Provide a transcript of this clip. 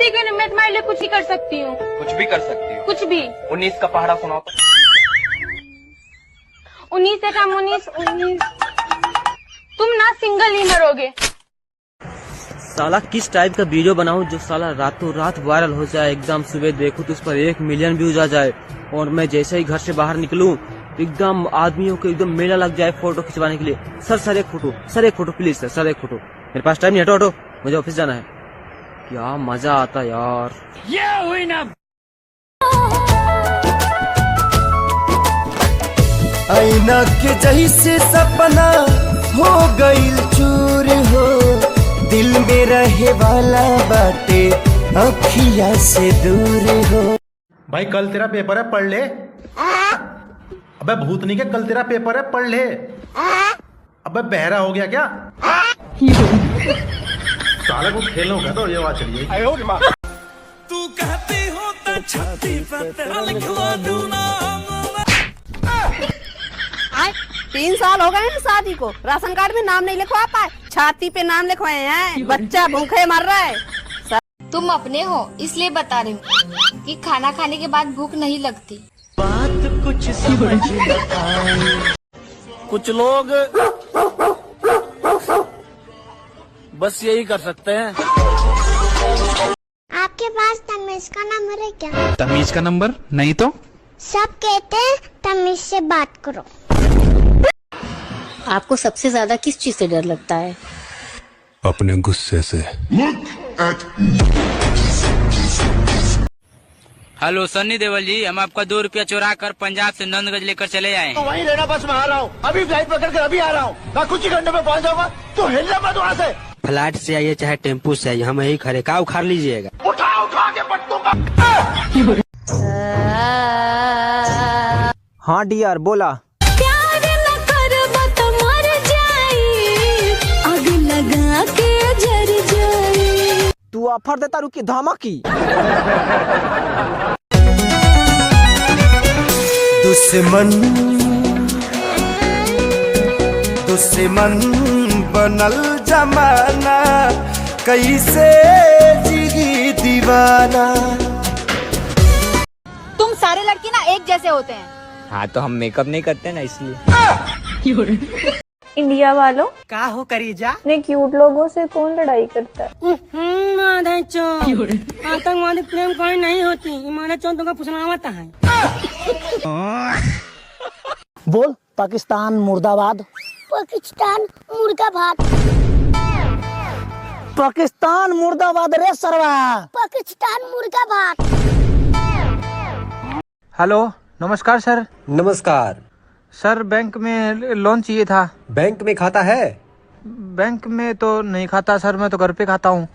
ठीक है, मैं तुम्हारे लिए कुछ ही कर सकती हूँ। कुछ भी कर सकती हूँ? कुछ भी। 19 का पहाड़ा सुनाओ तो। 19 से कम 19 तुम ना सिंगल ही मरोगे। साला किस टाइप का वीडियो बनाऊं जो साला रातों रात वायरल हो जाए, एकदम सुबह देखूं तो उस पर 1 मिलियन व्यूज आ जाए, और मैं जैसे ही घर से बाहर निकलूं तो एकदम आदमियों को एकदम मेला लग जाए फोटो खिंचवाने के लिए। सर एक फोटो प्लीज सर एक फोटो। मेरे पास टाइम नहीं, हटो मुझे ऑफिस जाना है। क्या मजा आता यार। ये हुई ना। आईना के जैसे सपना हो गइल चूर हो, दिल में रहे वाला बाटे अखिया से दूर हो। भाई कल तेरा पेपर है, पढ़ ले। अबे भूतनी के कल तेरा पेपर है, पढ़ ले। अबे बहरा हो गया क्या? साले को खेलो क्या तो ये बात चलिए। तू कहती हो तो छाती पर तेरा लिखवा दूं नाम। 3 साल हो गए हैं शादी को, राशन कार्ड में नाम नहीं लिखवा पाए, छाती पे नाम लिखवाए हैं। बच्चा भूखे मर रहा है। तुम अपने हो इसलिए बता रही हूँ कि खाना खाने के बाद भूख नहीं लगती। बात कुछ समझ न आए। कुछ लोग बस यही कर सकते हैं। आपके पास तमीज का नंबर है क्या? तमीज का नंबर नहीं तो? सब कहते हैं तमीज से बात करो। आपको सबसे ज्यादा किस चीज से डर लगता है? अपने गुस्से से। हेलो सन्नी देवल जी, हम आपका 2 रुपया चुरा कर पंजाब से नंदगंज लेकर चले आए। तो वहीं रहना, बस मैं आ रहा हूँ, अभी फ्लाइट पकड़ कर अभी आ रहा हूँ। मैं कुछ ही घंटे में पहुँच जाऊंगा, तो हिलना मत वहाँ से। फ्लाइट से आइए चाहे टेम्पू से आइए, हम यही खड़े का उखाड़ लीजिएगा। उठा के पट्टूंगा। हाँ डियर बोला। प्यार न करबा तो मर जाई, आग लगा के जर जाई। तू ऑफर देता रुकी धमकी। दुश्मन बनल जमाना, कैसे जिगी दीवाना। तुम सारे लड़के ना एक जैसे होते हैं। हाँ तो हम मेकअप नहीं करते ना इसलिए। इंडिया वालों का हो करीजा? ने क्यूट लोगों से कौन लड़ाई करता है? आतंकवादी प्रेम कोई नहीं होती, ईमान चौं तुमका फुसलावता है। बोल पाकिस्तान मुर्दाबाद। पाकिस्तान मुर्दाबाद। पाकिस्तान मुर्दाबाद रे सरवा। पाकिस्तान मुर्दाबाद। हेलो नमस्कार सर। नमस्कार सर बैंक में लोन चाहिए था। बैंक में खाता है? बैंक में तो नहीं खाता सर, मैं तो घर पे खाता हूँ।